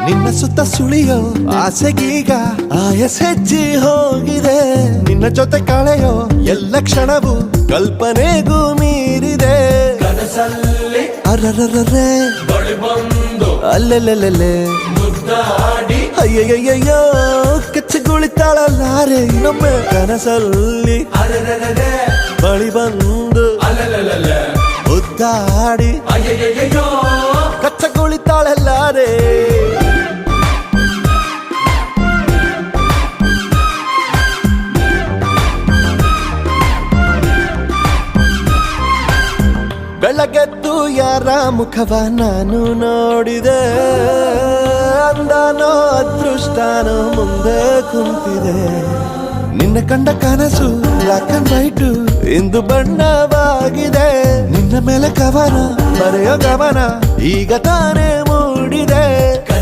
ನಿನ್ನ ಸುತ್ತ ಸುಳಿಯೋ ಆಸೆಗೀಗ ಆಯಸೆಜ್ಜಿ ಹೋಗಿದೆ ನಿನ್ನ ಜೊತೆ ಕಳೆಯೋ ಎಲ್ಲ ಕ್ಷಣವು ಕಲ್ಪನೆಗೂ ಮೀರಿದೆ ಕನಸಲ್ಲಿ ಅರರರರೆ ಬಂದು ಅಲ್ಲೆಲ್ಲೆಲ್ಲೆ ಮುದ್ದಾಡಿ ಅಯ್ಯಯ್ಯಯ್ಯೋ ಕೆಚ್ಚಗುಳಿತಾಳಲ್ಲಾರೆ ಇನ್ನೊಮ್ಮೆ ಕನಸಲ್ಲಿ ಅರೆರೆರೆ ಬಳಿ ಬಂದು ಅಲ್ಲಲ್ಲಲ್ಲ ಮುದ್ದಾಡಿ ಅಯ್ಯಯ್ಯಯ್ಯೋ ಕಚ್ಚಗುಳಿತಾಳಲ್ಲಾರೆ ಬೆಳಗೆದ್ದು ಯಾರ ಮುಖವ ನಾನು ನೋಡಿದೆ ಅಂದಾನೋ ಅದೃಷ್ಟನೋ ಮುಂದೆ ಕುಂತಿದೆ ನಿನ್ನ ಕಂಡ ಕನಸು ಬ್ಲಾಕ್ ಅಂಡ್ ವೈಟ್ ಇಂದು ಬಣ್ಣವಾಗಿದೆ ನಿನ್ನ ಮೇಲೆ ಕವನ ಬರೆಯೋ ಗಮನ ಈಗ ತಾನೇ ಮೂಡಿದೆ